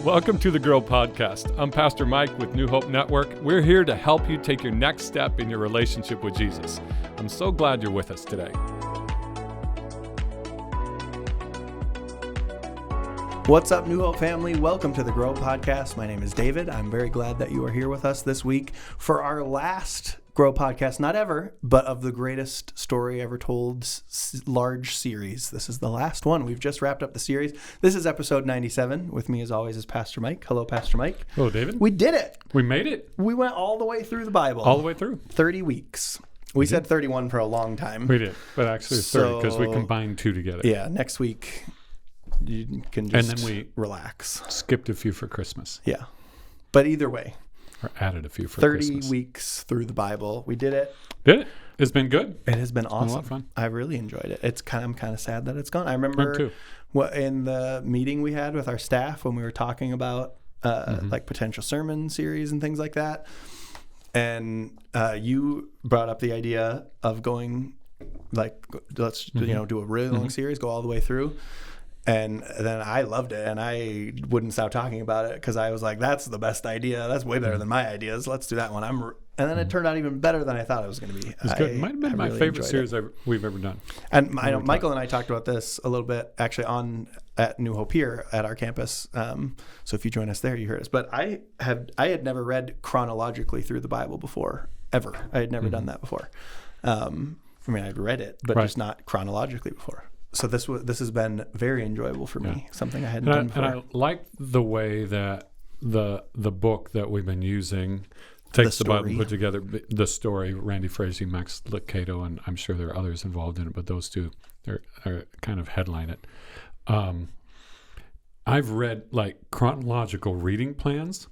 Welcome to the Grow Podcast. I'm Pastor Mike with New Hope Network. We're here to help you take your next step in your relationship with Jesus. I'm so glad you're with us today. What's up, New Hope family? Welcome to the Grow Podcast. My name is David. I'm very glad that you are here with us this week for our last Grow Podcast, not ever, but of the greatest story ever told large series. This is the last one. We've just wrapped up the series. This is episode 97. With me, as always, is Pastor Mike. Hello, Pastor Mike. Hello, David. We did it. We made it. We went all the way through the Bible. All the way through. 30 weeks. We said 31 for a long time. We did, but actually it's 30 because we combined two together. Yeah, next week you can just and then we relax. Skipped a few for Christmas. Yeah. But either way. Or added a few for 30 Christmas. 30 weeks through the Bible. We did it. Did it? It's been good. It has been awesome. Been a lot of fun. I really enjoyed it. I'm kind of sad that it's gone. I remember in the meeting we had with our staff when we were talking about like potential sermon series and things like that. And you brought up the idea of going like, let's do a really long series, go all the way through. And then I loved it, and I wouldn't stop talking about it because I was like, that's the best idea. That's way better than my ideas. Let's do that one. And then it turned out even better than I thought it was going to be. It's good. It might have been my favorite series we've ever done. And I know Michael and I talked about this a little bit actually at New Hope here at our campus. So if you join us there, you heard us. But I had never read chronologically through the Bible before, ever. I had never done that before. I'd read it, but just not chronologically before. So this has been very enjoyable for me, something I hadn't done before. And I like the way that the book that we've been using takes the Bible and put together the story. Randy Frazee, Max Lucado, and I'm sure there are others involved in it, but those two are kind of headline it. I've read like chronological reading plans,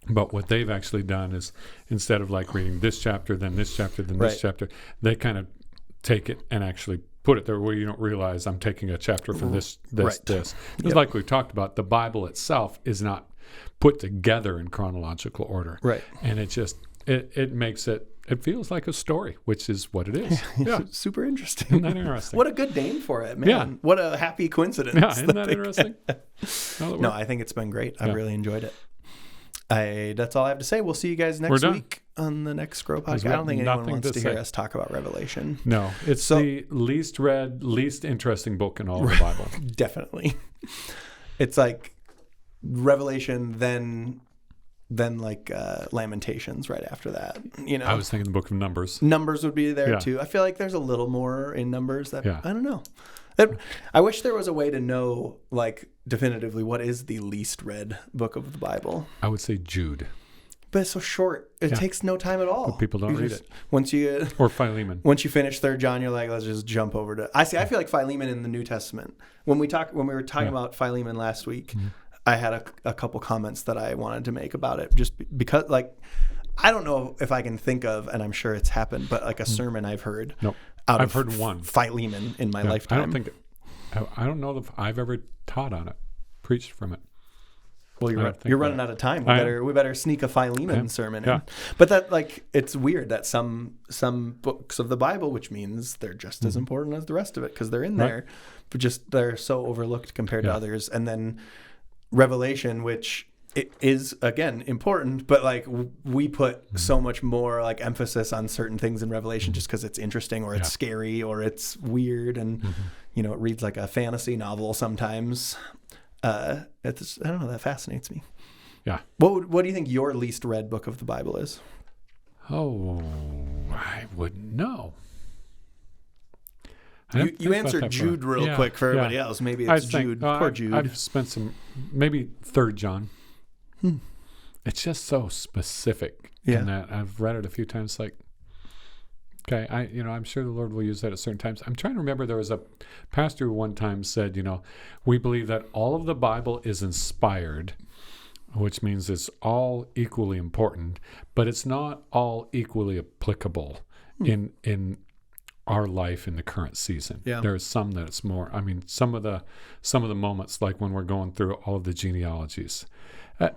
but what they've actually done is instead of like reading this chapter, then this chapter, then this chapter, they kind of take it and actually put it there where you don't realize I'm taking a chapter from this. It's like we've talked about, the Bible itself is not put together in chronological order. Right. And it makes it feels like a story, which is what it is. Yeah. Super interesting. Isn't that interesting? What a good name for it, man. Yeah. What a happy coincidence. Yeah, isn't that interesting? No, I think it's been great. I really enjoyed it. That's all I have to say. We'll see you guys next week on the next Grow Podcast. I don't think anyone wants to hear us talk about Revelation. No, it's the least read, least interesting book in all of the Bible. Definitely. It's like Revelation, then like Lamentations right after that. I was thinking the book of Numbers. Numbers would be there too. I feel like there's a little more in Numbers that I don't know. I wish there was a way to know, like, definitively what is the least read book of the Bible. I would say Jude. But it's so short. It takes no time at all. But people don't read it. Or Philemon. Once you finish 3 John, you're like, let's just jump over to... I feel like Philemon in the New Testament. When we were talking about Philemon last week, I had a couple comments that I wanted to make about it. Just because, like, I don't know if I can think of, and I'm sure it's happened, but like a sermon I've heard... Nope. I've heard one. Philemon in my lifetime. I don't know if I've ever taught on it, preached from it. Well, you're running out of time. We better sneak a Philemon sermon in. But that, like, it's weird that some books of the Bible, which means they're just as important as the rest of it because they're in there, but just they're so overlooked compared to others. And then Revelation, which it is again important, but like we put so much more like emphasis on certain things in Revelation just because it's interesting or it's scary or it's weird and it reads like a fantasy novel sometimes. I don't know, that fascinates me. Yeah. What do you think your least read book of the Bible is? Oh, I wouldn't know. You answered Jude real quick for everybody else. Maybe it's Jude. Poor Jude. I've spent maybe 3 John. It's just so specific in that I've read it a few times. Like, okay, I'm sure the Lord will use that at certain times. I'm trying to remember there was a pastor who one time said, we believe that all of the Bible is inspired, which means it's all equally important, but it's not all equally applicable in our life in the current season. Yeah. There's some that it's more. I mean, some of the moments, like when we're going through all of the genealogies,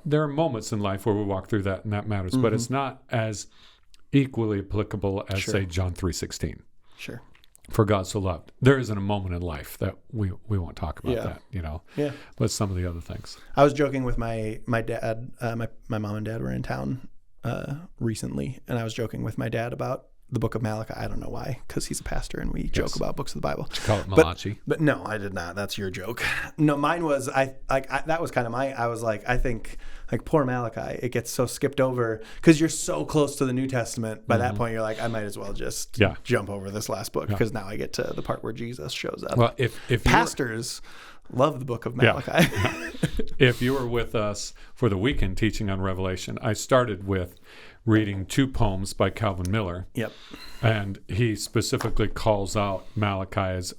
there are moments in life where we walk through that and that matters, but it's not as equally applicable as say John 3:16. Sure. For God so loved. There isn't a moment in life that we won't talk about that, Yeah. But some of the other things. I was joking with my dad. My mom and dad were in town recently, and I was joking with my dad about the book of Malachi. I don't know why, because he's a pastor and we joke about books of the Bible. Did you call it Malachi? But no, I did not. That's your joke. No, mine was that was kind of I was like, I think like poor Malachi, it gets so skipped over because you're so close to the New Testament. By that point, you're like, I might as well just jump over this last book because now I get to the part where Jesus shows up. Well, if pastors love the book of Malachi. If you were with us for the weekend teaching on Revelation, I started with reading 2 poems by Calvin Miller. Yep. And he specifically calls out Malachi as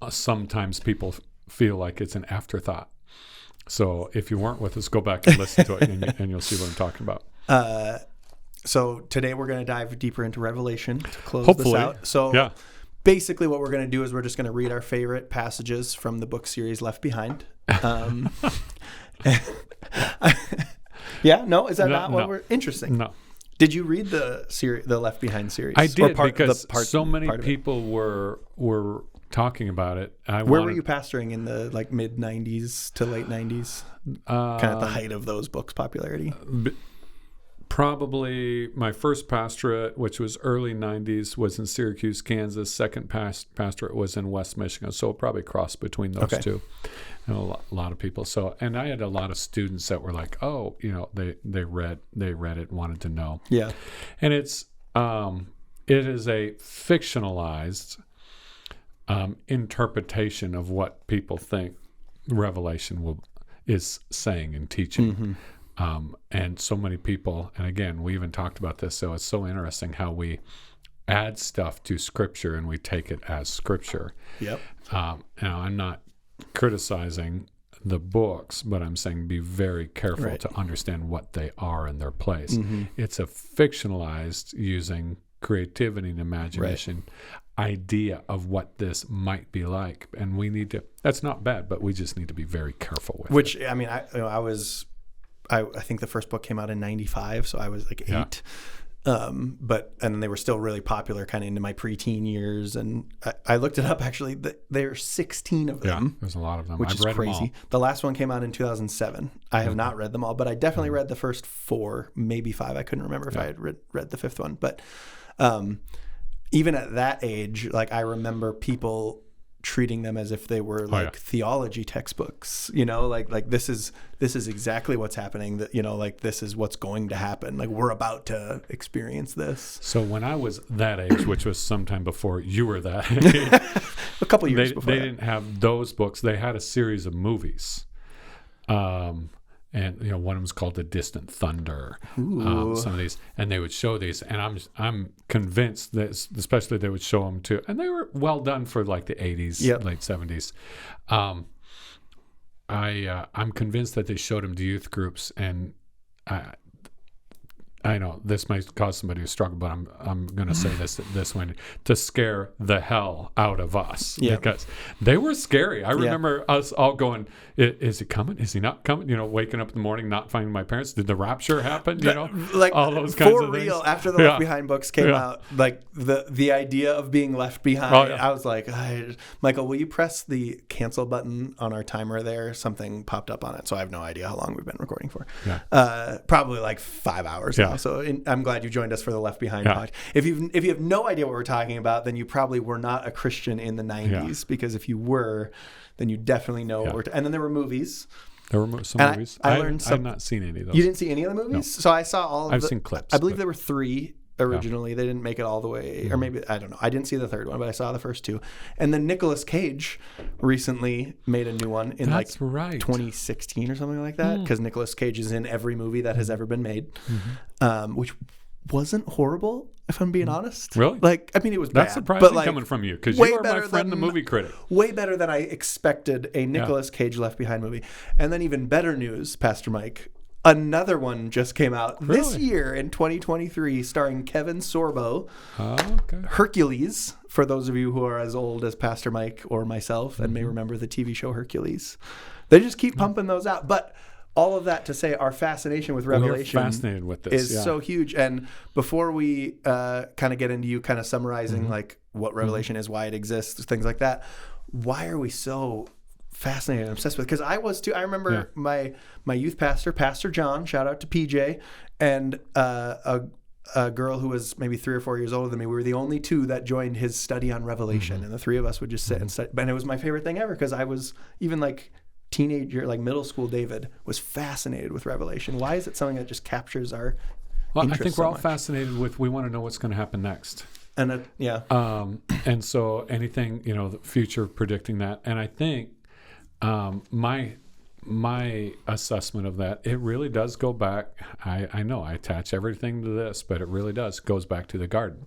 sometimes people feel like it's an afterthought. So if you weren't with us, go back and listen to it, and you'll see what I'm talking about. So today we're going to dive deeper into Revelation to close this out. So basically what we're going to do is we're just going to read our favorite passages from the book series Left Behind. Yeah, no, is that not what we're interesting? No. Did you read the Left Behind series? I did, because so many people were talking about it. Where were you pastoring in the mid 90s to late 90s? Kind of the height of those books' popularity. Probably my first pastorate, which was early 90s, was in Syracuse, Kansas. Second pastorate was in West Michigan. So it probably crossed between those two. And a lot of people. So, and I had a lot of students that were like, oh, they read it, wanted to know. Yeah. And it is a fictionalized interpretation of what people think Revelation is saying and teaching. And so many people, and again, we even talked about this, so it's so interesting how we add stuff to Scripture and we take it as Scripture. Yep. I'm not criticizing the books, but I'm saying be very careful to understand what they are in their place. It's a fictionalized, using creativity and imagination idea of what this might be like, and we need to. That's not bad, but we just need to be very careful with it. Which I mean, I think the first book came out in 95, so I was like 8. And they were still really popular kind of into my preteen years. And I looked it up, actually. There are 16 of them. Yeah, there's a lot of them. Which is crazy. The last one came out in 2007. I have not read them all, but I definitely read the first 4, maybe 5. I couldn't remember if I had read the 5th one. But even at that age, I remember people treating them as if they were theology textbooks, this is exactly what's happening, that this is what's going to happen, we're about to experience this. So when I was that age, which was sometime before you were that age, a couple years before they didn't have those books. They had a series of movies, and one of them was called The Distant Thunder. Some of these, and they would show these, and I'm convinced that, especially they would show them too, and they were well done for the 80s, late 70s. I'm convinced that they showed them to youth groups, and I know this might cause somebody to struggle, but I'm going to say this one to scare the hell out of us, because they were scary. I remember us all going, "Is he coming? Is he not coming?" Waking up in the morning not finding my parents. Did the rapture happen? All those kinds of things. For real, after the Left Behind books came out, the idea of being left behind, I was like, Michael, will you press the cancel button on our timer there? Something popped up on it, so I have no idea how long we've been recording for. Probably 5 hours now. So I'm glad you joined us for the Left Behind podcast. If you have no idea what we're talking about, then you probably were not a Christian in the 90s, because if you were, then you definitely know what and then there were movies. There were some movies. I've not seen any of those. You didn't see any of the movies? No. So I saw all of I've seen clips. I believe there were 3 originally. They didn't make it all the way, or maybe, I don't know. I didn't see the 3rd one, but I saw the first 2. And then Nicolas Cage recently made a new one in 2016 or something like that, because Nicolas Cage is in every movie that has ever been made, which wasn't horrible, if I'm being honest. Really? It was bad. That's surprising coming from you, because you are my friend, the movie critic. Way better than I expected a Nicolas Cage Left Behind movie. And then even better news, Pastor Mike, another one just came out this year in 2023, starring Kevin Sorbo. Hercules, for those of you who are as old as Pastor Mike or myself and may remember the TV show Hercules. They just keep pumping those out. But all of that to say our fascination with Revelation fascinated with this, is so huge. And before we kind of get into you kind of summarizing like what Revelation is, why it exists, things like that, why are we so fascinated and obsessed with it? Because I was too. I remember my youth pastor, Pastor John, shout out to PJ, and a girl who was maybe 3 or 4 years older than me. We were the only two that joined his study on Revelation, and the three of us would just sit and study. And it was my favorite thing ever, because I was even like teenager, like middle school David, was fascinated with Revelation. Why is it something that just captures our interest I think we're all much? fascinated with, we want to know what's going to happen next. And and so anything, the future, predicting that. And I think my assessment of that, it really does go back. I know I attach everything to this, but it really goes back to the garden.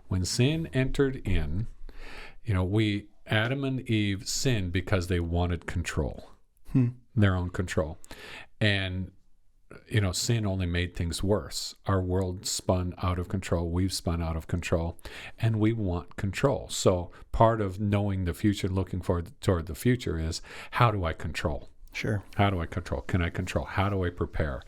When sin entered in, Adam and Eve sinned because they wanted control, their own control. And, sin only made things worse. Our world spun out of control. We've spun out of control, and we want control. So part of knowing the future, looking forward toward the future, is, how do I control? Sure. How do I control? Can I control? How do I prepare?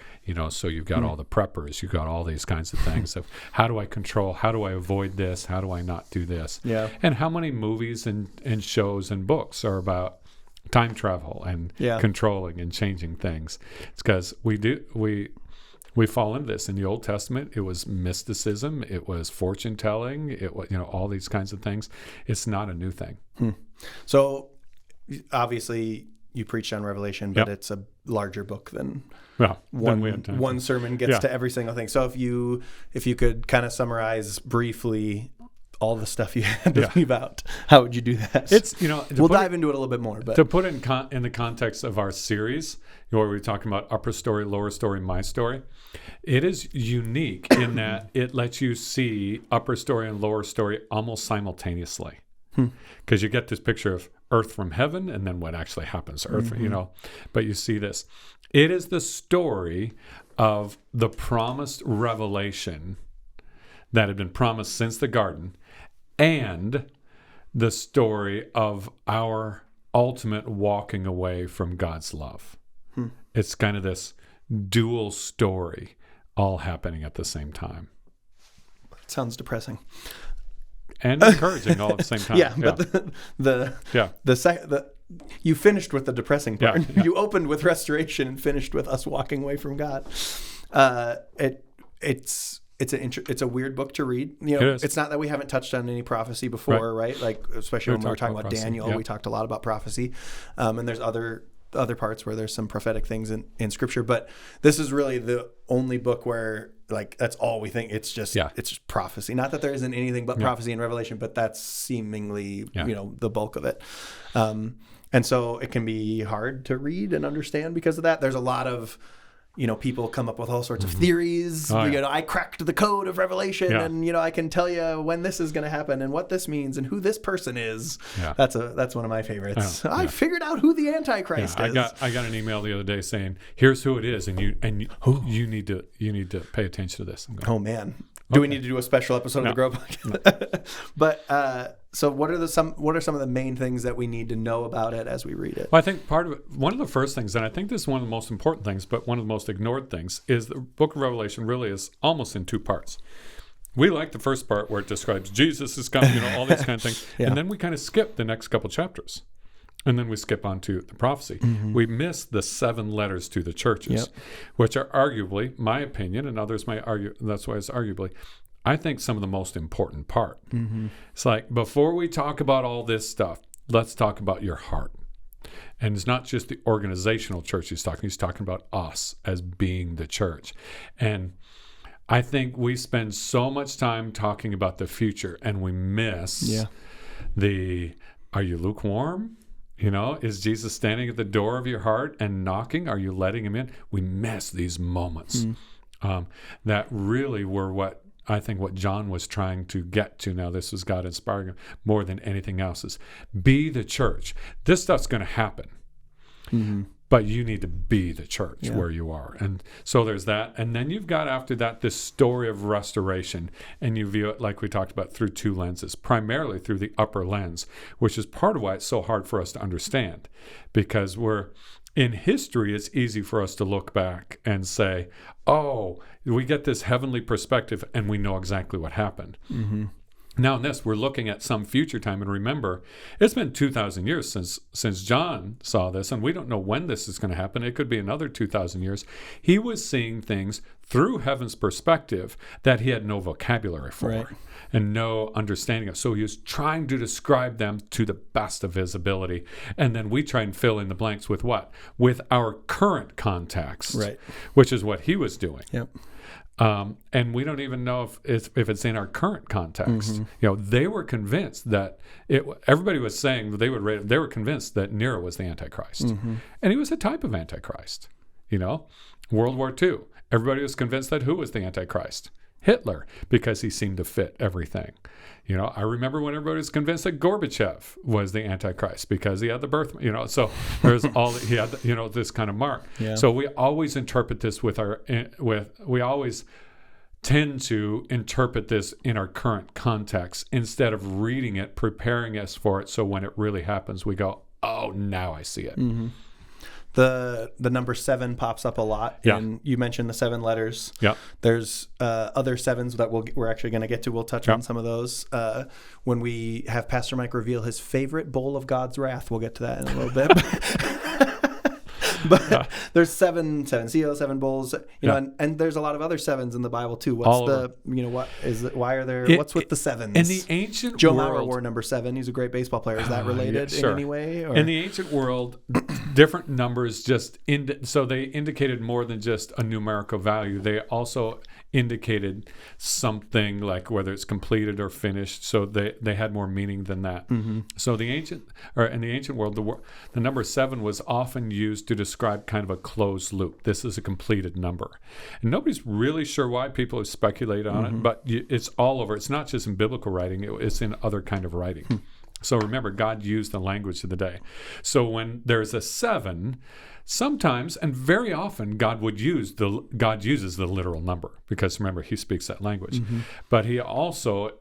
So you've got all the preppers, you've got all these kinds of things of, how do I control? How do I avoid this? How do I not do this? Yeah. And how many movies and shows and books are about time travel and controlling and changing things? It's because we fall into this. In the Old Testament, it was mysticism, it was fortune telling, it was, all these kinds of things. It's not a new thing. So obviously you preached on Revelation, but it's a larger book than one sermon gets to every single thing. So if you could kind of summarize briefly all the stuff you had to leave out, how would you do that? It's we'll dive into it a little bit more, but to put it in the context of our series, where we're talking about upper story, lower story, my story, it is unique in that it lets you see upper story and lower story almost simultaneously, because you get this picture of earth from heaven, and then what actually happens to earth, but you see this. It is the story of the promised revelation that had been promised since the garden, and the story of our ultimate walking away from God's love. It's kind of this dual story all happening at the same time. It sounds depressing. And encouraging all at the same time. But you finished with the depressing part. You opened with restoration and finished with us walking away from God. It's a weird book to read. It's not that we haven't touched on any prophecy before, right? Like, especially when we were talking about Daniel, we talked a lot about prophecy. And there's other parts where there's some prophetic things in Scripture, but this is really the only book where, like, that's all we think. It's just it's just prophecy. Not that there isn't anything but prophecy in Revelation, but that's seemingly the bulk of it. And so it can be hard to read and understand because of that. There's a lot of people come up with all sorts of theories. I cracked the code of Revelation, and I can tell you when this is going to happen and what this means and who this person is. That's one of my favorites. I figured out who the Antichrist is. I got an email the other day saying, "Here's who it is, and you need to pay attention to this." Going, oh man, do we need to do a special episode of the Grow Podcast? But so what are some of the main things that we need to know about it as we read it? Well, I think one of the first things, and I think this is one of the most important things, but one of the most ignored things, is the book of Revelation really is almost in two parts. We like the first part where it describes Jesus is coming, all these kind of things, and then we kind of skip the next couple chapters. And then we skip on to the prophecy. We miss the 7 letters to the churches, which are arguably, my opinion, and others might argue, that's why it's arguably, I think, some of the most important part. It's like, before we talk about all this stuff, let's talk about your heart. And it's not just the organizational church he's talking about us as being the church. And I think we spend so much time talking about the future, and we miss are you lukewarm? Is Jesus standing at the door of your heart and knocking? Are you letting him in? We miss these moments that really were what John was trying to get to. Now, this was God inspiring him more than anything else, is be the church. This stuff's going to happen, but you need to be the church where you are. And so there's that. And then you've got, after that, this story of restoration. And you view it, like we talked about, through 2 lenses, primarily through the upper lens, which is part of why it's so hard for us to understand, because we're in history, it's easy for us to look back and say, oh, we get this heavenly perspective and we know exactly what happened. Mm-hmm. Now in this, we're looking at some future time, and remember, it's been 2,000 years since John saw this, and we don't know when this is going to happen. It could be another 2,000 years. He was seeing things through heaven's perspective that he had no vocabulary for, right, and no understanding of. So he was trying to describe them to the best of his ability, and then we try and fill in the blanks with what? With our current context, right, which is what he was doing. Yep. And we don't even know if it's in our current context. Mm-hmm. They were convinced that everybody was saying that they were convinced that Nero was the Antichrist, mm-hmm, and he was a type of Antichrist. World War II, everybody was convinced that who was the Antichrist? Hitler, because he seemed to fit everything. I remember when everybody was convinced that Gorbachev was the Antichrist because he had the birth, so there's he had, this kind of mark. Yeah. So we always interpret this we always tend to interpret this in our current context instead of reading it, preparing us for it. So when it really happens, we go, oh, now I see it. Mm-hmm. The number 7 pops up a lot. Yeah. And you mentioned the 7 letters. Yeah. There's other 7s that we're actually going to get to. We'll touch on some of those when we have Pastor Mike reveal his favorite bowl of God's wrath. We'll get to that in a little bit. But there's 7 seals, 7 bowls, and there's a lot of other 7s in the Bible too. What's why are there? What's with the 7s? In the ancient Joe world, Mauer wore number 7. He's a great baseball player. Is that related in any way? Or? In the ancient world, different numbers so they indicated more than just a numerical value. They also indicated something like whether it's completed or finished. So they had more meaning than that. Mm-hmm. So in the ancient world, the number 7 was often used to describe kind of a closed loop. This is a completed number, and nobody's really sure why. People have speculated on it, but it's all over. It's not just in biblical writing; it's in other kind of writing. So remember, God used the language of the day. So when there's a 7, sometimes and very often God uses the literal number, because remember, he speaks that language. Mm-hmm. But he also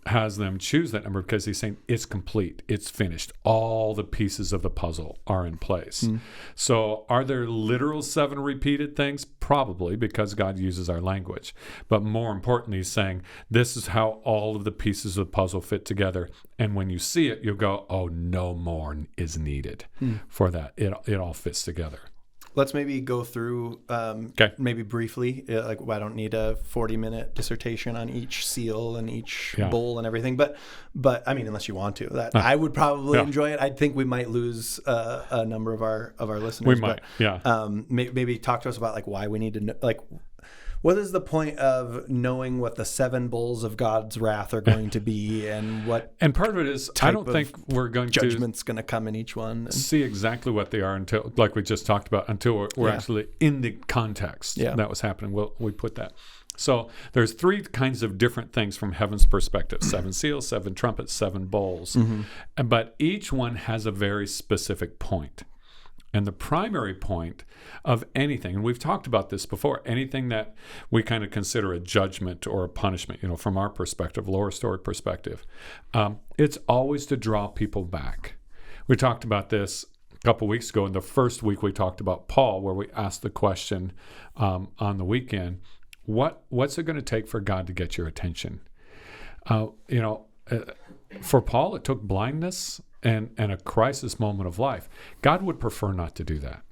has them choose that number because he's saying it's complete, it's finished, all the pieces of the puzzle are in place. So are there literal 7 repeated things? Probably, because God uses our language. But more importantly, he's saying this is how all of the pieces of the puzzle fit together, and when you see it, you'll go, oh, no more is needed for that. It all fits together. Let's maybe go through, maybe briefly, I don't need a 40-minute dissertation on each seal and each bowl and everything, but I mean, unless you want to, I would probably enjoy it. I think we might lose a number of our listeners. We might, maybe talk to us about why we need to know, what is the point of knowing what the 7 bowls of God's wrath are going to be, and part of it is I don't think we're going to judgment's going to come in each one. See exactly what they are until, like we just talked about, until we're actually in the context that was happening. We put that. So there's 3 kinds of different things from heaven's perspective: 7 seals, 7 trumpets, 7 bowls, but each one has a very specific point. And the primary point of anything, and we've talked about this before, anything that we kind of consider a judgment or a punishment, from our perspective, lower story perspective, it's always to draw people back. We talked about this a couple weeks ago. In the first week, we talked about Paul, where we asked the question on the weekend, what's it going to take for God to get your attention? For Paul, it took blindness and a crisis moment of life. God would prefer not to do that.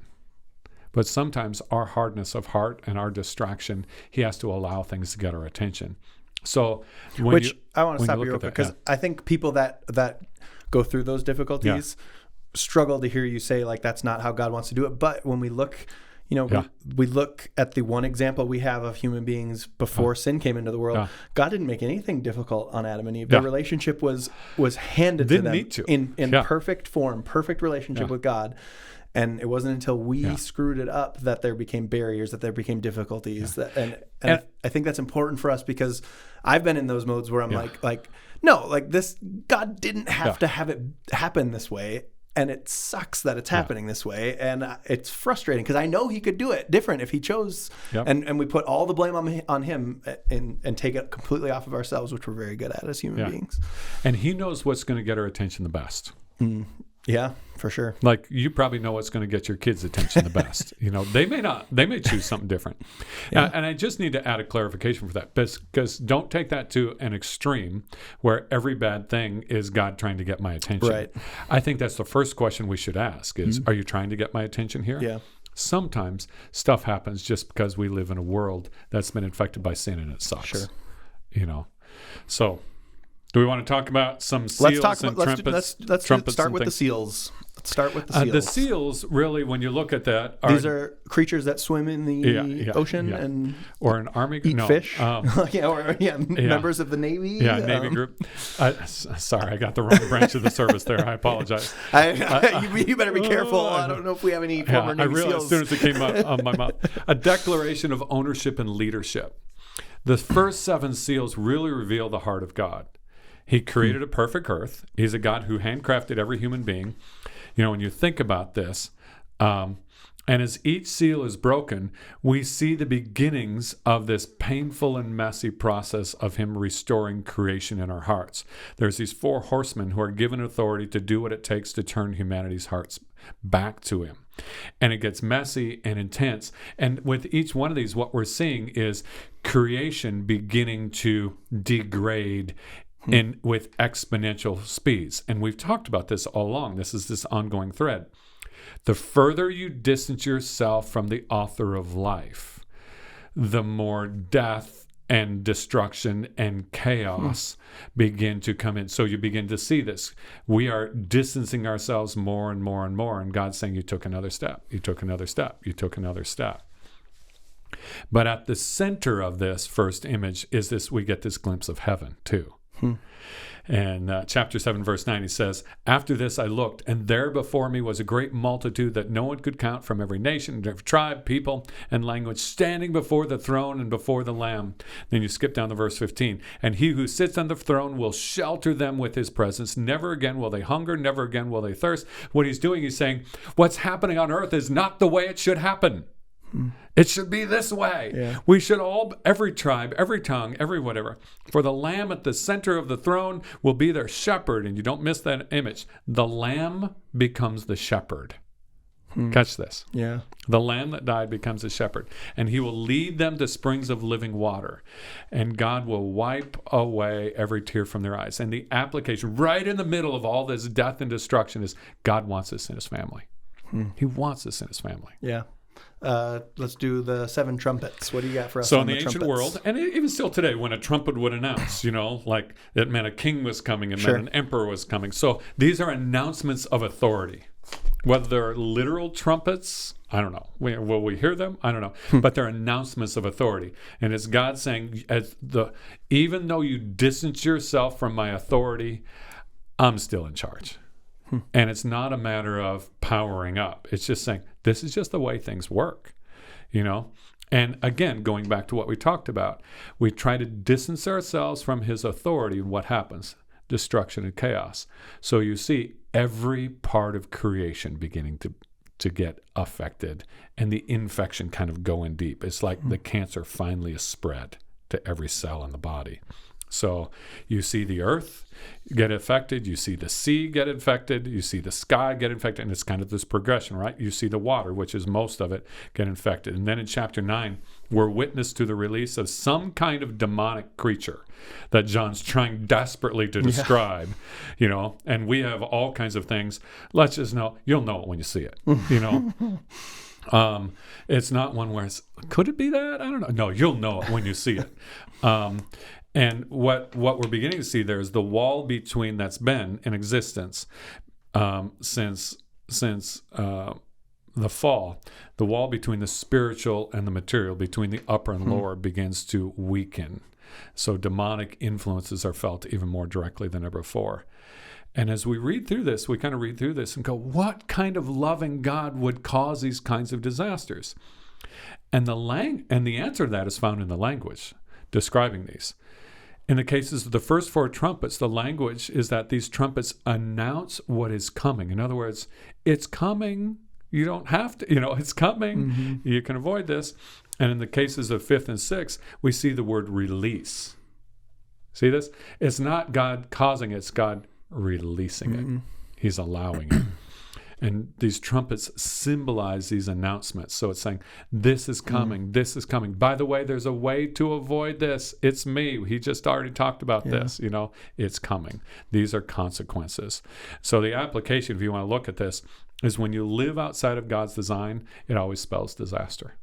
But sometimes our hardness of heart and our distraction, he has to allow things to get our attention. So I want to stop you real quick, because I think people that go through those difficulties struggle to hear you say that's not how God wants to do it. But when we look, we look at the one example we have of human beings before sin came into the world. God didn't make anything difficult on Adam and Eve. Their relationship was handed to them in perfect form, perfect relationship with God. And it wasn't until we screwed it up that there became barriers, that there became difficulties. And I think that's important for us, because I've been in those modes where I'm this, God didn't have to have it happen this way. And it sucks that it's happening this way. And it's frustrating, because I know he could do it different if he chose. And we put all the blame on him and take it completely off of ourselves, which we're very good at as human beings. And he knows what's going to get our attention the best. Yeah, for sure. Like, you probably know what's going to get your kids' attention the best. They may not. They may choose something different. Yeah. And I just need to add a clarification for that, because don't take that to an extreme where every bad thing is God trying to get my attention. Right. I think that's the first question we should ask is, are you trying to get my attention here? Yeah. Sometimes stuff happens just because we live in a world that's been infected by sin and it sucks. Sure. So, do we want to talk about some seals and trumpets? Let's start with the seals. Let's start with the seals. The seals, really, when you look at that, these are creatures that swim in the ocean and or an army eat fish. Members of the Navy. Yeah, Navy group. Sorry, I got the wrong branch of the service there. I apologize. You better be careful. I don't know if we have any former Navy SEALs. As soon as it came out of my mouth, a declaration of ownership and leadership. The first 7 seals really reveal the heart of God. He created a perfect earth. He's a God who handcrafted every human being. When you think about this, and as each seal is broken, we see the beginnings of this painful and messy process of him restoring creation in our hearts. There's these 4 horsemen who are given authority to do what it takes to turn humanity's hearts back to him. And it gets messy and intense. And with each one of these, what we're seeing is creation beginning to degrade with exponential speeds. And we've talked about this all along. This is this ongoing thread. The further you distance yourself from the author of life, the more death and destruction and chaos begin to come in. So you begin to see this. We are distancing ourselves more and more and more. And God's saying, you took another step. You took another step. You took another step. But at the center of this first image is this, we get this glimpse of heaven too. And chapter 7, verse 9, he says, "After this I looked, and there before me was a great multitude that no one could count, from every nation, every tribe, people, and language, standing before the throne and before the Lamb." Then you skip down to verse 15. "And he who sits on the throne will shelter them with his presence. Never again will they hunger, never again will they thirst." What he's doing, he's saying, what's happening on earth is not the way it should happen. It should be this way. Yeah. We should all, every tribe, every tongue, every whatever. For the Lamb at the center of the throne will be their shepherd. And you don't miss that image. The Lamb becomes the shepherd. Catch this. Yeah. The Lamb that died becomes a shepherd. And he will lead them to springs of living water. And God will wipe away every tear from their eyes. And the application right in the middle of all this death and destruction is God wants us in his family. He wants us in his family. Yeah. Let's do the 7 trumpets. What do you got for us? So in the ancient world, and even still today, when a trumpet would announce, like it meant a king was coming and meant an emperor was coming. So these are announcements of authority. Whether they're literal trumpets, I don't know. Will we hear them? I don't know. But they're announcements of authority. And it's God saying, even though you distance yourself from my authority, I'm still in charge. And it's not a matter of powering up. It's just saying, this is just the way things work, And again, going back to what we talked about, we try to distance ourselves from his authority, and what happens? Destruction and chaos. So you see every part of creation beginning to get affected, and the infection kind of going deep. It's like the cancer finally is spread to every cell in the body. So you see the earth get affected, you see the sea get infected, you see the sky get infected, and it's kind of this progression, right? You see the water, which is most of it, get infected. And then in chapter 9, we're witness to the release of some kind of demonic creature that John's trying desperately to describe, and we have all kinds of things. Let's just know, you'll know it when you see it, It's not one where it's, could it be that? I don't know. No, you'll know it when you see it. And what we're beginning to see there is the wall between that's been in existence since the fall. The wall between the spiritual and the material, between the upper and lower, begins to weaken. So demonic influences are felt even more directly than ever before. And as we read through this, we kind of read through this and go, what kind of loving God would cause these kinds of disasters? And the answer to that is found in the language describing these. In the cases of the first 4 trumpets, the language is that these trumpets announce what is coming. In other words, it's coming. You don't have to, it's coming. You can avoid this. And in the cases of 5th and 6th, we see the word release. See this? It's not God causing it, it's God releasing it. He's allowing it. And these trumpets symbolize these announcements. So it's saying, this is coming, this is coming. By the way, there's a way to avoid this. It's me. He just already talked about this. It's coming. These are consequences. So the application, if you want to look at this, is when you live outside of God's design, it always spells disaster.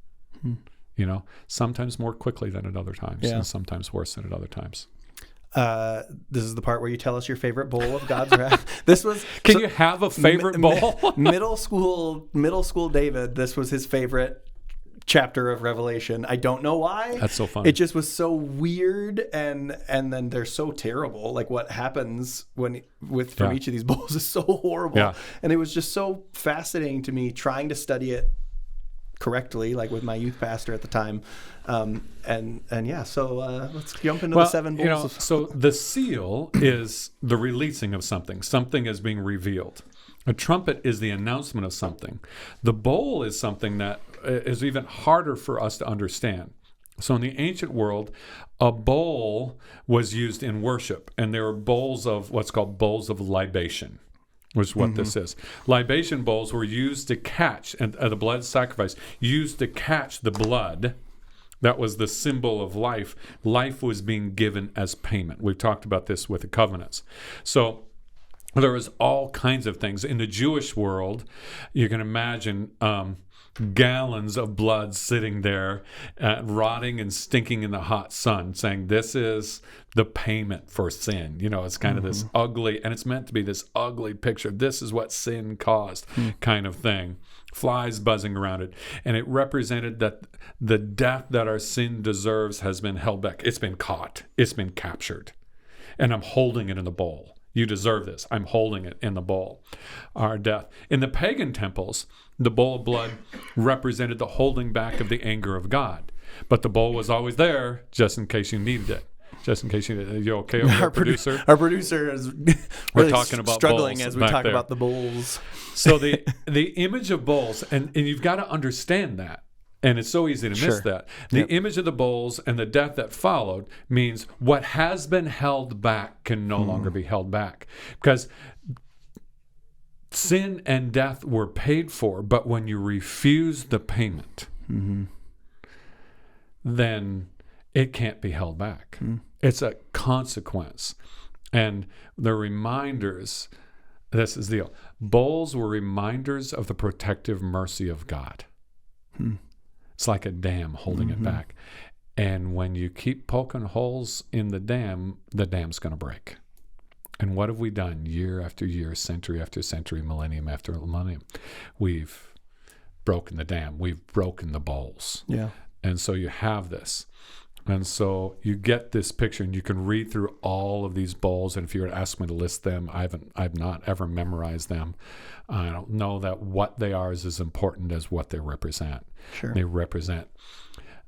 Sometimes more quickly than at other times, and sometimes worse than at other times. This is the part where you tell us your favorite bowl of God's wrath. This was. Can you have a favorite bowl? middle school David. This was his favorite chapter of Revelation. I don't know why. That's so funny. It just was so weird, and then they're so terrible. Like what happens from each of these bowls is so horrible, and it was just so fascinating to me trying to study it correctly, like with my youth pastor at the time. So let's jump into the 7 bowls. So the seal is the releasing of something. Something is being revealed. A trumpet is the announcement of something. The bowl is something that is even harder for us to understand. So in the ancient world, a bowl was used in worship, and there were bowls of what's called bowls of libation, which is what this is. Libation bowls were used to catch, and the blood sacrifice, used to catch the blood. That was the symbol of life. Life was being given as payment. We've talked about this with the covenants. So there was all kinds of things. In the Jewish world, you can imagine gallons of blood sitting there, rotting and stinking in the hot sun, saying this is the payment for sin. It's kind of this ugly, and it's meant to be this ugly picture. This is what sin caused, kind of thing. Flies buzzing around it. And it represented that the death that our sin deserves has been held back. It's been caught. It's been captured. And I'm holding it in the bowl. You deserve this. I'm holding it in the bowl. Our death. In the pagan temples, the bowl of blood represented the holding back of the anger of God. But the bowl was always there just in case you needed it. Just in case you needed it. You okay over our producer? Our producer is really talking about struggling as we talk about the bowls. So the image of bowls, and you've got to understand that. And it's so easy to miss that. The image of the bowls and the death that followed means what has been held back can no longer be held back. Because sin and death were paid for, but when you refuse the payment, then it can't be held back. It's a consequence. And the reminders, this is the deal. Bowls were reminders of the protective mercy of God. It's like a dam holding it back. And when you keep poking holes in the dam's going to break. And what have we done year after year, century after century, millennium after millennium? We've broken the dam. We've broken the bowls. Yeah. And so you have this. And so you get this picture, and you can read through all of these bowls. And if you were to ask me to list them, I've not ever memorized them. I don't know that what they are is as important as what they represent. Sure. They represent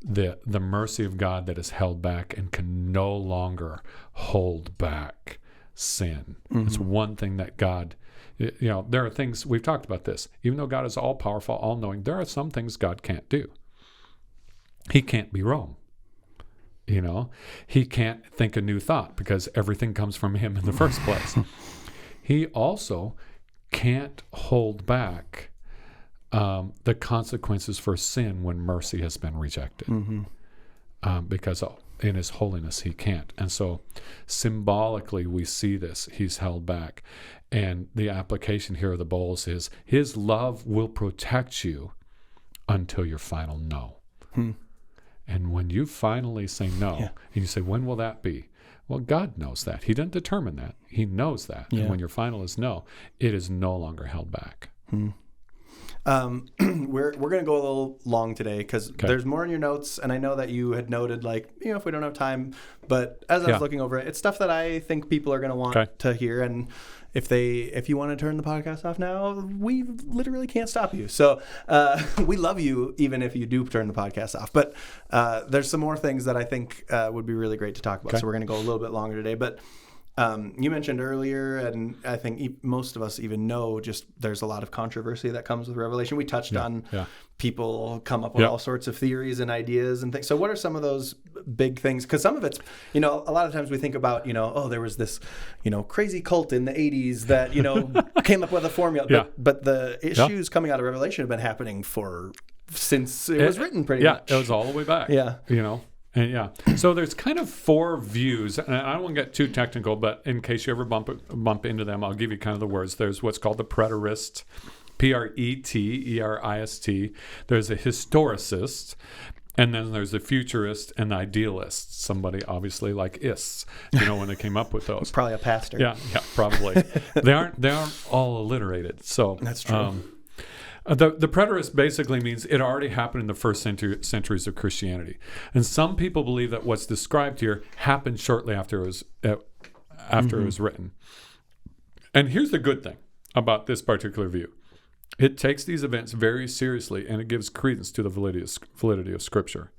the mercy of God that is held back and can no longer hold back sin. It's one thing that God, there are things, we've talked about this. Even though God is all-powerful, all-knowing, there are some things God can't do. He can't be wrong. He can't think a new thought because everything comes from him in the first place. He also can't hold back the consequences for sin when mercy has been rejected. Because in his holiness, he can't. And so symbolically, we see this. He's held back. And the application here of the bowls is his love will protect you until your final no. And when you finally say no, and you say, when will that be? Well, God knows that. He didn't determine that. He knows that. And when your final is no, it is no longer held back. We're going to go a little long today because there's more in your notes. And I know that you had noted, if we don't have time. But as I was looking over it, it's stuff that I think people are going to want to hear. And if you want to turn the podcast off now, we literally can't stop you. So we love you even if you do turn the podcast off. But there's some more things that I think would be really great to talk about. So we're going to go a little bit longer today. But You mentioned earlier, and I think most of us even know, just there's a lot of controversy that comes with Revelation. We touched on people come up with all sorts of theories and ideas and things. So what are some of those big things? Because some of it's, a lot of times we think about, there was this, crazy cult in the 80s that, came up with a formula. But the issues coming out of Revelation have been happening since it was written pretty much. Yeah, it was all the way back. Yeah. And so there's kind of 4 views, and I don't want to get too technical, but in case you ever bump into them, I'll give you kind of the words. There's what's called the preterist, Preterist. There's a historicist, and then there's the futurist and the idealist. Somebody obviously like Ists, when they came up with those. Probably a pastor. Yeah, probably. They aren't all alliterated. So that's true. The preterist basically means it already happened in the first centuries of Christianity, and some people believe that what's described here happened shortly after it was written. And here's the good thing about this particular view: it takes these events very seriously, and it gives credence to the validity of Scripture.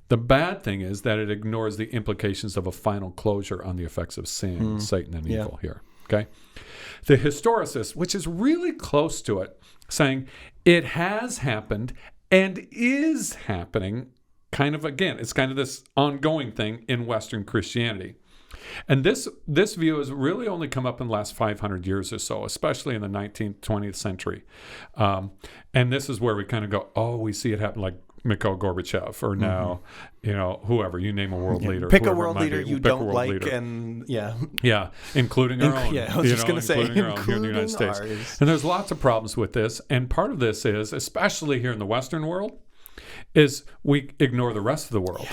The bad thing is that it ignores the implications of a final closure on the effects of sin, Satan, and evil here. Okay, the historicist, which is really close to it, saying it has happened and is happening, it's kind of this ongoing thing in Western Christianity. And this view has really only come up in the last 500 years or so, especially in the 19th, 20th century. And this is where we kind of go, we see it happen, like Mikhail Gorbachev, or now, whoever, you name a world leader. Pick a world leader you don't like, leader. And including our own. Yeah, I was just going to say, including our own here in the United States. And there's lots of problems with this, and part of this is, especially here in the Western world, is we ignore the rest of the world.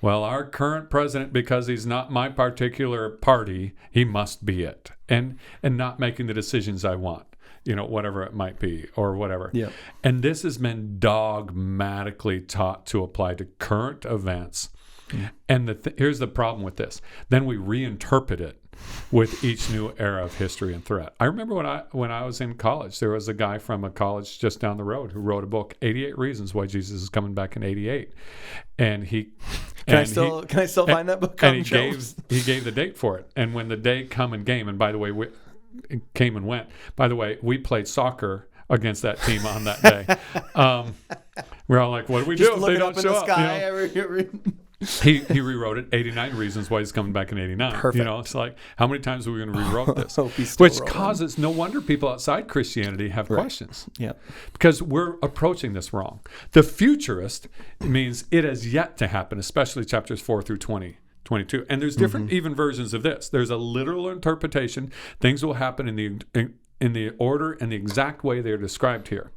Our current president, because he's not my particular party, he must be it, and not making the decisions I want. Whatever it might be, or whatever. Yeah. And this has been dogmatically taught to apply to current events. And here's the problem with this. Then we reinterpret it with each new era of history and threat. I remember when I was in college, there was a guy from a college just down the road who wrote a book, 88 Reasons Why Jesus is Coming Back in 88. And he... Can I still find that book? And he gave the date for it. And when the day came and by the way, came and went. By the way, we played soccer against that team on that day. We're all like, what do we do if they don't show up? He rewrote it, 89 Reasons Why He's Coming Back in 89. Perfect. It's like, how many times are we going to rewrite this? Which causes, no wonder people outside Christianity have questions. Yeah. Because we're approaching this wrong. The futurist means it has yet to happen, especially chapters 4 through 22. And there's different even versions of this. There's a literal interpretation. Things will happen in the order and the exact way they're described here.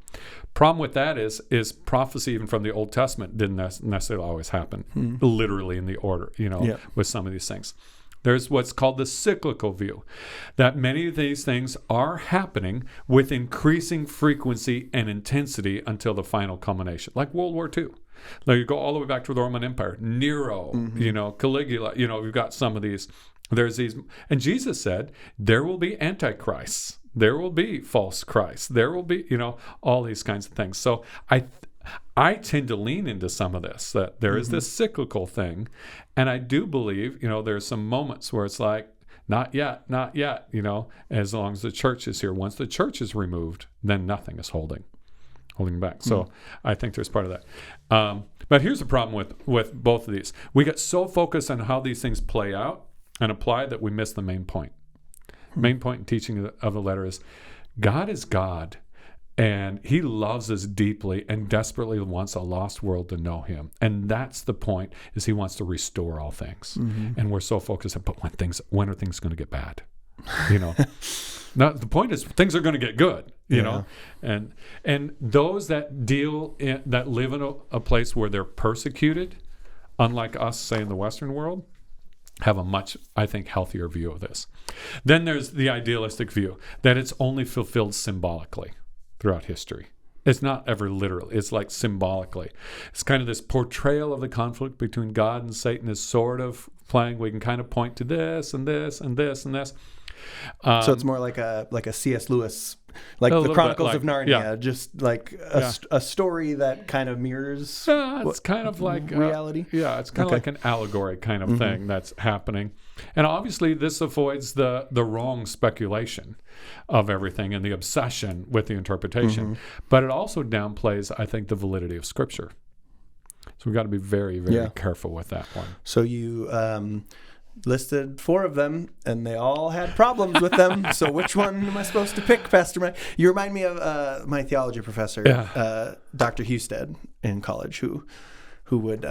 Problem with that is prophecy, even from the Old Testament, didn't necessarily always happen literally in the order, with some of these things. There's what's called the cyclical view, that many of these things are happening with increasing frequency and intensity until the final culmination, like World War II. Now you go all the way back to the Roman Empire, Nero, Caligula, we've got some of these. There's these, and Jesus said, there will be antichrists, there will be false Christs, there will be, all these kinds of things. So I tend to lean into some of this, that there is this cyclical thing, and I do believe, there's some moments where it's like, not yet, as long as the church is here. Once the church is removed, then nothing is holding back. So I think there's part of that. But here's the problem with both of these. We get so focused on how these things play out and apply that we miss the main point. Main point in teaching of the letter is God is God, and he loves us deeply and desperately wants a lost world to know him. And that's the point, is he wants to restore all things. And we're so focused on, but when are things going to get bad? Now, the point is things are going to get good, and those that live in a place where they're persecuted, unlike us, say, in the Western world, have a much, I think, healthier view of this. Then there's the idealistic view that it's only fulfilled symbolically throughout history. It's not ever literally. It's like symbolically. It's kind of this portrayal of the conflict between God and Satan is sort of playing. We can kind of point to this and this and this and this. So it's more like a C.S. Lewis, like the Chronicles of Narnia, just like a story that kind of mirrors. It's kind of like reality. It's kind of like an allegory kind of thing that's happening. And obviously this avoids the wrong speculation of everything and the obsession with the interpretation. But it also downplays, I think, the validity of Scripture. So we've got to be very, very careful with that one. So you listed 4 of them, and they all had problems with them. So which one am I supposed to pick, Pastor Mike? You remind me of my theology professor, Dr. Husted in college, who would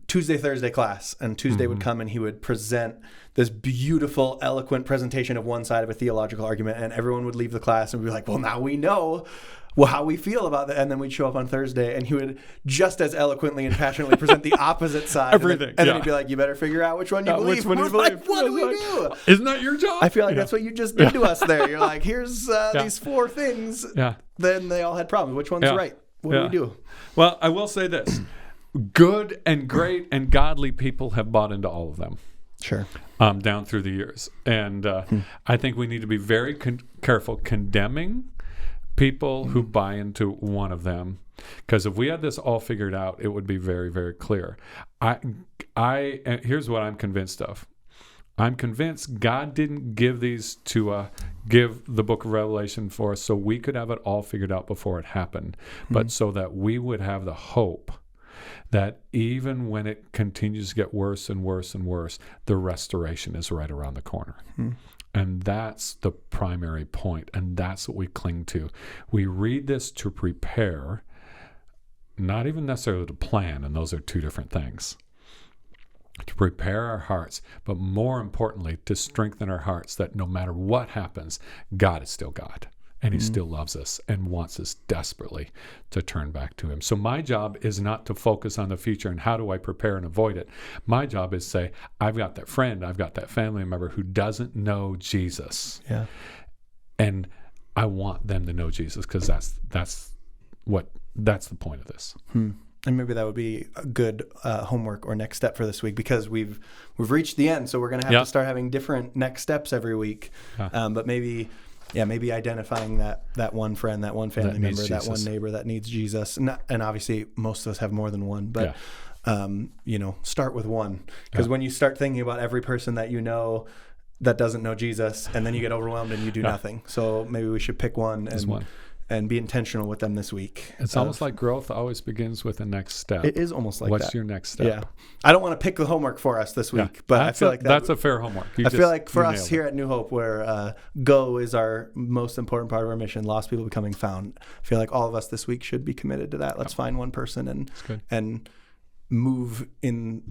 Tuesday, Thursday class, and Tuesday would come and he would present this beautiful, eloquent presentation of one side of a theological argument, and everyone would leave the class and be like, well, now we know how we feel about that. And then we'd show up on Thursday and he would just as eloquently and passionately present the opposite side. Everything. And then he'd be like, you better figure out which one you believe. Which one you believe. Like, what do we do? Isn't that your job? I feel like that's what you just did to us there. You're like, here's these 4 things. Yeah. Then they all had problems. Which one's right? What do we do? Well, I will say this. Good and great and godly people have bought into all of them. Sure. Down through the years. And I think we need to be very careful condemning people who buy into one of them. Because if we had this all figured out, it would be very, very clear. Here's what I'm convinced of. I'm convinced God didn't give these to give the book of Revelation for us so we could have it all figured out before it happened, but so that we would have the hope that even when it continues to get worse and worse and worse, the restoration is right around the corner. And that's the primary point, and that's what we cling to. We read this to prepare, not even necessarily to plan, and those are 2 different things. To prepare our hearts, but more importantly, to strengthen our hearts that no matter what happens, God is still God. And he still loves us and wants us desperately to turn back to him. So my job is not to focus on the future and how do I prepare and avoid it. My job is to say, I've got that friend, I've got that family member who doesn't know Jesus. Yeah. And I want them to know Jesus because that's the point of this. And maybe that would be a good homework or next step for this week, because we've reached the end. So we're going to have to start having different next steps every week. But maybe identifying that one friend, that one family member, that one neighbor that needs Jesus. And obviously most of us have more than one, but start with one. Because when you start thinking about every person that you know that doesn't know Jesus, and then you get overwhelmed and you do nothing. So maybe we should pick one and be intentional with them this week. It's almost like growth always begins with the next step. It is almost like What's your next step? Yeah. I don't want to pick the homework for us this week, but I feel like that's a fair homework. I feel like for us here at New Hope, where go is our most important part of our mission, lost people becoming found. I feel like all of us this week should be committed to that. Let's find one person and move in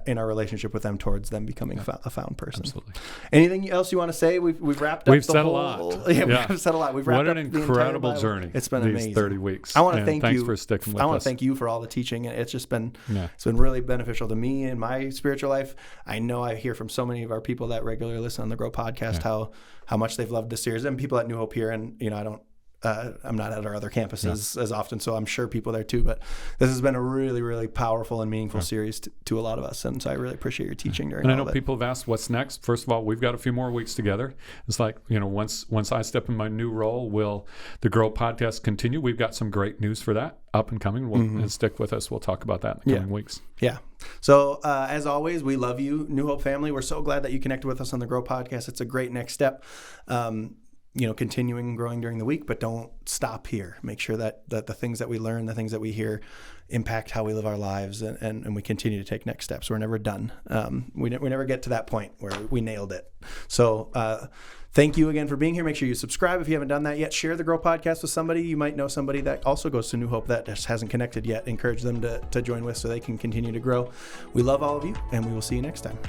our relationship with them towards them becoming a found person. Absolutely. Anything else you want to say? We've wrapped up. We've said a lot. We've said a lot. We've wrapped up. What an incredible journey! It's been amazing. 30 weeks. I want to thank you. Thanks for sticking with us. I want to thank you for all the teaching. It's just been it's been really beneficial to me in my spiritual life. I know I hear from so many of our people that regularly listen on the Grow podcast how much they've loved this series, and people at New Hope here. And I'm not at our other campuses as often, so I'm sure people there too. But this has been a really, really powerful and meaningful series to a lot of us, and so I really appreciate your teaching during. And I know people have asked, "What's next?" First of all, we've got a few more weeks together. It's like once I step in my new role, will the Grow podcast continue? We've got some great news for that up and coming. And stick with us. We'll talk about that in the coming weeks. Yeah. So as always, we love you, New Hope family. We're so glad that you connected with us on the Grow podcast. It's a great next step. Continuing growing during the week, but don't stop here. Make sure that the things that we learn, the things that we hear impact how we live our lives, and we continue to take next steps. We're never done. We never get to that point where we nailed it. So thank you again for being here. Make sure you subscribe if you haven't done that yet. Share the Grow podcast with somebody. You might know somebody that also goes to New Hope that just hasn't connected yet. Encourage them to join with so they can continue to grow. We love all of you, and we will see you next time.